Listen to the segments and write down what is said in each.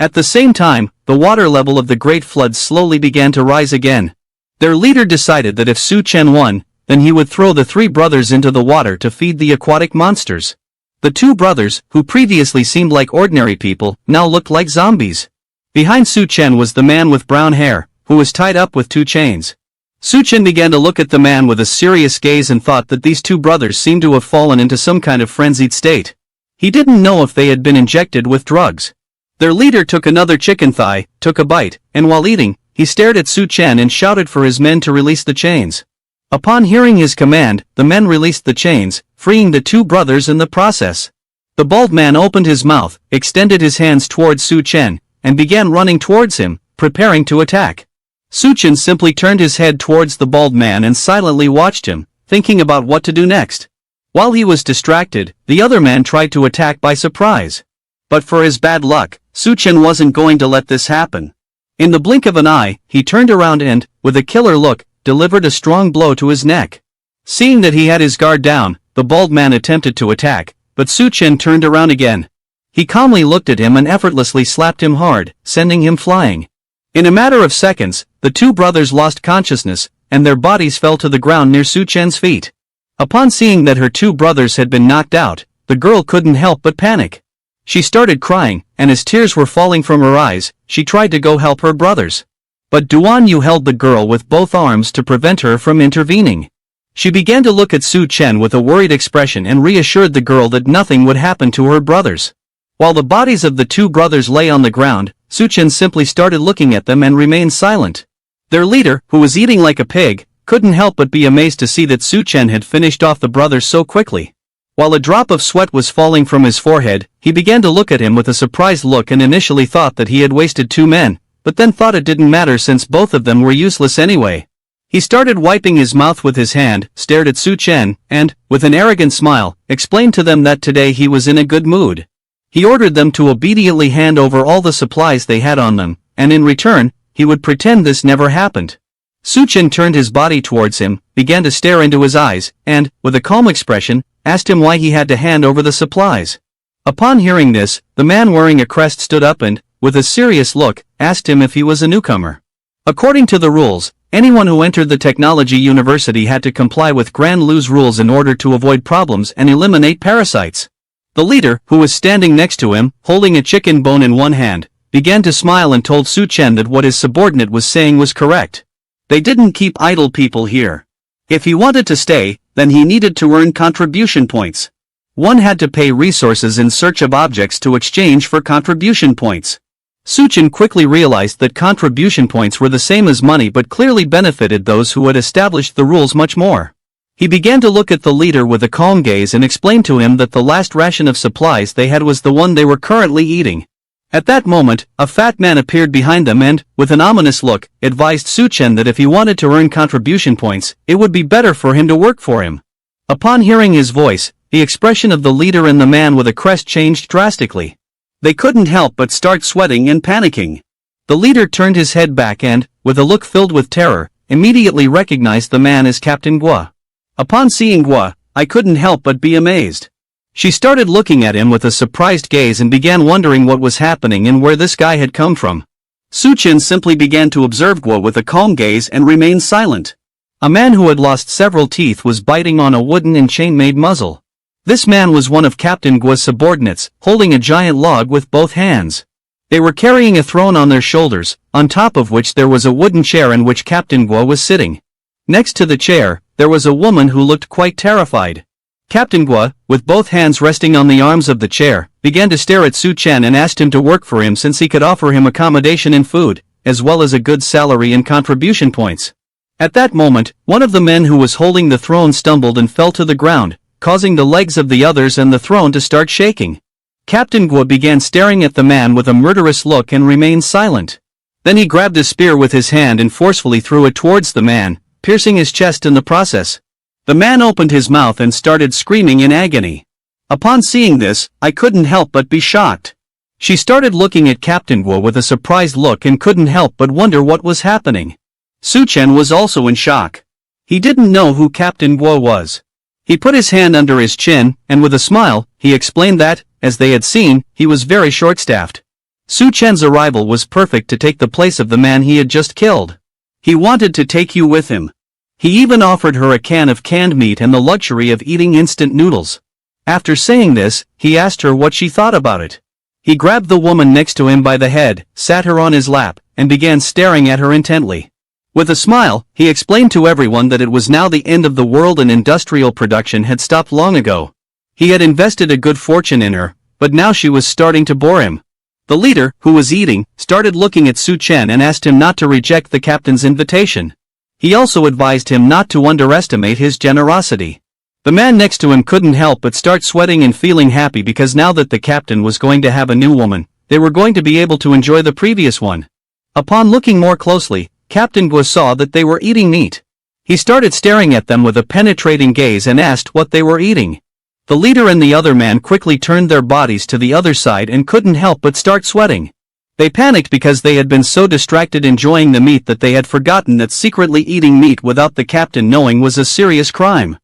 At the same time, the water level of the Great Flood slowly began to rise again. Their leader decided that if Chen won, then he would throw the three brothers into the water to feed the aquatic monsters. The two brothers, who previously seemed like ordinary people, now looked like zombies. Behind Chen was the man with brown hair, who was tied up with two chains. Chen began to look at the man with a serious gaze and thought that these two brothers seemed to have fallen into some kind of frenzied state. He didn't know if they had been injected with drugs. Their leader took another chicken thigh, took a bite, and while eating, he stared at Chen and shouted for his men to release the chains. Upon hearing his command, the men released the chains, freeing the two brothers in the process. The bald man opened his mouth, extended his hands towards Chen, and began running towards him, preparing to attack. Chen simply turned his head towards the bald man and silently watched him, thinking about what to do next. While he was distracted, the other man tried to attack by surprise. But for his bad luck, Chen wasn't going to let this happen. In the blink of an eye, he turned around and, with a killer look, delivered a strong blow to his neck. Seeing that he had his guard down, the bald man attempted to attack, but Chen turned around again. He calmly looked at him and effortlessly slapped him hard, sending him flying. In a matter of seconds, the two brothers lost consciousness, and their bodies fell to the ground near Chen's feet. Upon seeing that her two brothers had been knocked out, the girl couldn't help but panic. She started crying, and as tears were falling from her eyes, she tried to go help her brothers. But Duan Yu held the girl with both arms to prevent her from intervening. She began to look at Chen with a worried expression and reassured the girl that nothing would happen to her brothers. While the bodies of the two brothers lay on the ground, Chen simply started looking at them and remained silent. Their leader, who was eating like a pig, couldn't help but be amazed to see that Chen had finished off the brothers so quickly. While a drop of sweat was falling from his forehead, he began to look at him with a surprised look and initially thought that he had wasted two men, but then thought it didn't matter since both of them were useless anyway. He started wiping his mouth with his hand, stared at Chen, and, with an arrogant smile, explained to them that today he was in a good mood. He ordered them to obediently hand over all the supplies they had on them, and in return, he would pretend this never happened. Chen turned his body towards him, began to stare into his eyes, and, with a calm expression, asked him why he had to hand over the supplies. Upon hearing this, the man wearing a crest stood up and, with a serious look, asked him if he was a newcomer. According to the rules, anyone who entered the technology university had to comply with Grand Lu's rules in order to avoid problems and eliminate parasites. The leader, who was standing next to him, holding a chicken bone in one hand, began to smile and told Chen that what his subordinate was saying was correct. They didn't keep idle people here. If he wanted to stay, then he needed to earn contribution points. One had to pay resources in search of objects to exchange for contribution points. Chen quickly realized that contribution points were the same as money but clearly benefited those who had established the rules much more. He began to look at the leader with a calm gaze and explained to him that the last ration of supplies they had was the one they were currently eating. At that moment, a fat man appeared behind them and, with an ominous look, advised Chen that if he wanted to earn contribution points, it would be better for him to work for him. Upon hearing his voice, the expression of the leader and the man with a crest changed drastically. They couldn't help but start sweating and panicking. The leader turned his head back and, with a look filled with terror, immediately recognized the man as Captain Gua. Upon seeing Gua, I couldn't help but be amazed. She started looking at him with a surprised gaze and began wondering what was happening and where this guy had come from. Chen simply began to observe Gua with a calm gaze and remained silent. A man who had lost several teeth was biting on a wooden and chain-made muzzle. This man was one of Captain Gua's subordinates, holding a giant log with both hands. They were carrying a throne on their shoulders, on top of which there was a wooden chair in which Captain Gua was sitting. Next to the chair, there was a woman who looked quite terrified. Captain Gua, with both hands resting on the arms of the chair, began to stare at Chen and asked him to work for him since he could offer him accommodation and food, as well as a good salary and contribution points. At that moment, one of the men who was holding the throne stumbled and fell to the ground, causing the legs of the others and the throne to start shaking. Captain Gua began staring at the man with a murderous look and remained silent. Then he grabbed a spear with his hand and forcefully threw it towards the man, piercing his chest in the process. The man opened his mouth and started screaming in agony. Upon seeing this, I couldn't help but be shocked. She started looking at Captain Gua with a surprised look and couldn't help but wonder what was happening. Chen was also in shock. He didn't know who Captain Gua was. He put his hand under his chin, and with a smile, he explained that, as they had seen, he was very short-staffed. Su Chen's arrival was perfect to take the place of the man he had just killed. He wanted to take you with him. He even offered her a can of canned meat and the luxury of eating instant noodles. After saying this, he asked her what she thought about it. He grabbed the woman next to him by the head, sat her on his lap, and began staring at her intently. With a smile, he explained to everyone that it was now the end of the world and industrial production had stopped long ago. He had invested a good fortune in her, but now she was starting to bore him. The leader, who was eating, started looking at Su Chen and asked him not to reject the captain's invitation. He also advised him not to underestimate his generosity. The man next to him couldn't help but start sweating and feeling happy because now that the captain was going to have a new woman, they were going to be able to enjoy the previous one. Upon looking more closely, Captain Guo saw that they were eating meat. He started staring at them with a penetrating gaze and asked what they were eating. The leader and the other man quickly turned their bodies to the other side and couldn't help but start sweating. They panicked because they had been so distracted enjoying the meat that they had forgotten that secretly eating meat without the captain knowing was a serious crime.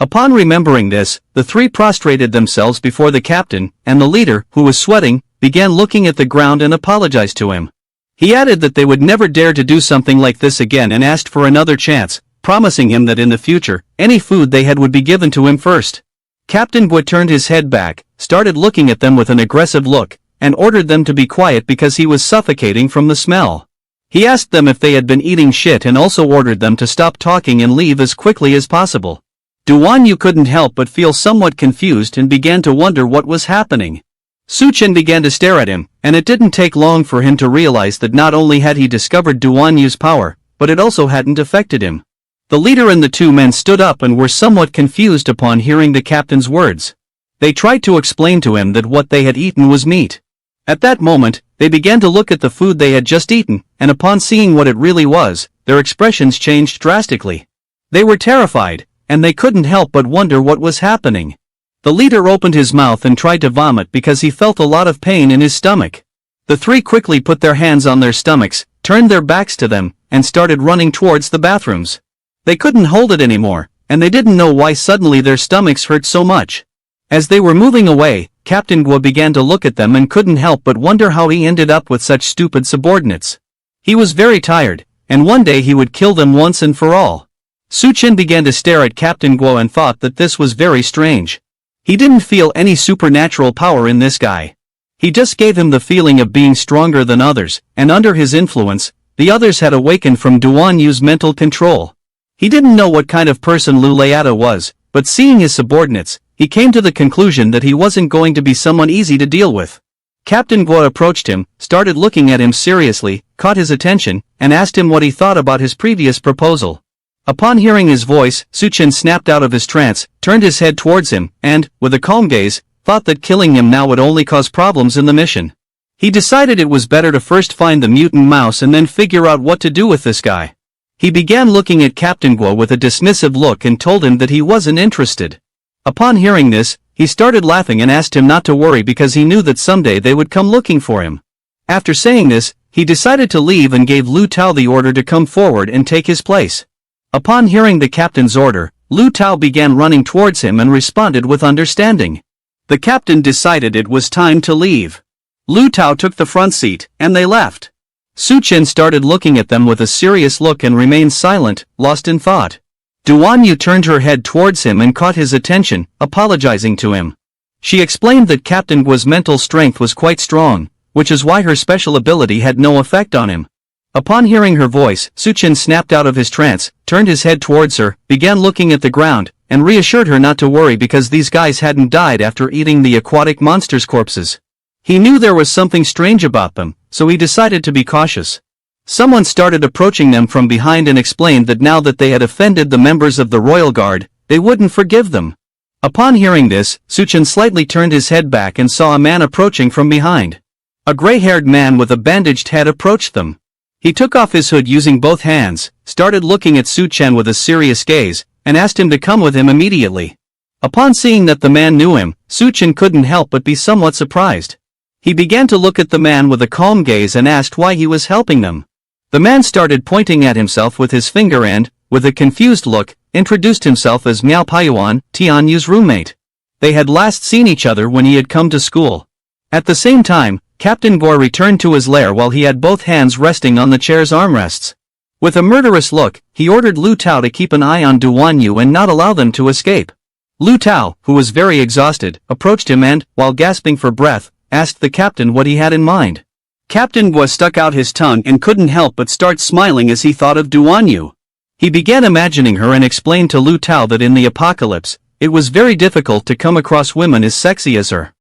Upon remembering this, the three prostrated themselves before the captain, and the leader, who was sweating, began looking at the ground and apologized to him. He added that they would never dare to do something like this again and asked for another chance, promising him that in the future, any food they had would be given to him first. Captain Guo turned his head back, started looking at them with an aggressive look, and ordered them to be quiet because he was suffocating from the smell. He asked them if they had been eating shit and also ordered them to stop talking and leave as quickly as possible. Duan Yu couldn't help but feel somewhat confused and began to wonder what was happening. Su Chen began to stare at him, and it didn't take long for him to realize that not only had he discovered Duan Yu's power, but it also hadn't affected him. The leader and the two men stood up and were somewhat confused upon hearing the captain's words. They tried to explain to him that what they had eaten was meat. At that moment, they began to look at the food they had just eaten, and upon seeing what it really was, their expressions changed drastically. They were terrified, and they couldn't help but wonder what was happening. The leader opened his mouth and tried to vomit because he felt a lot of pain in his stomach. The three quickly put their hands on their stomachs, turned their backs to them, and started running towards the bathrooms. They couldn't hold it anymore, and they didn't know why suddenly their stomachs hurt so much. As they were moving away, Captain Guo began to look at them and couldn't help but wonder how he ended up with such stupid subordinates. He was very tired, and one day he would kill them once and for all. Su Chen began to stare at Captain Guo and thought that this was very strange. He didn't feel any supernatural power in this guy. He just gave him the feeling of being stronger than others, and under his influence, the others had awakened from Duan Yu's mental control. He didn't know what kind of person Lu Leata was, but seeing his subordinates, he came to the conclusion that he wasn't going to be someone easy to deal with. Captain Guo approached him, started looking at him seriously, caught his attention, and asked him what he thought about his previous proposal. Upon hearing his voice, Su Chen snapped out of his trance, turned his head towards him, and, with a calm gaze, thought that killing him now would only cause problems in the mission. He decided it was better to first find the mutant mouse and then figure out what to do with this guy. He began looking at Captain Guo with a dismissive look and told him that he wasn't interested. Upon hearing this, he started laughing and asked him not to worry because he knew that someday they would come looking for him. After saying this, he decided to leave and gave Lu Tao the order to come forward and take his place. Upon hearing the captain's order, Lu Tao began running towards him and responded with understanding. The captain decided it was time to leave. Lu Tao took the front seat, and they left. Su Chen started looking at them with a serious look and remained silent, lost in thought. Duan Yu turned her head towards him and caught his attention, apologizing to him. She explained that Captain Guo's mental strength was quite strong, which is why her special ability had no effect on him. Upon hearing her voice, Su Chen snapped out of his trance, turned his head towards her, began looking at the ground, and reassured her not to worry because these guys hadn't died after eating the aquatic monsters' corpses. He knew there was something strange about them, so he decided to be cautious. Someone started approaching them from behind and explained that now that they had offended the members of the Royal Guard, they wouldn't forgive them. Upon hearing this, Su Chen slightly turned his head back and saw a man approaching from behind. A gray-haired man with a bandaged head approached them. He took off his hood using both hands, started looking at Su Chen with a serious gaze, and asked him to come with him immediately. Upon seeing that the man knew him, Su Chen couldn't help but be somewhat surprised. He began to look at the man with a calm gaze and asked why he was helping them. The man started pointing at himself with his finger and, with a confused look, introduced himself as Miao Paiyuan, Tian Yu's roommate. They had last seen each other when he had come to school. At the same time, Captain Gore returned to his lair while he had both hands resting on the chair's armrests. With a murderous look, he ordered Lu Tao to keep an eye on Duan Yu and not allow them to escape. Lu Tao, who was very exhausted, approached him and, while gasping for breath, asked the captain what he had in mind. Captain Gore stuck out his tongue and couldn't help but start smiling as he thought of Duan Yu. He began imagining her and explained to Lu Tao that in the apocalypse, it was very difficult to come across women as sexy as her.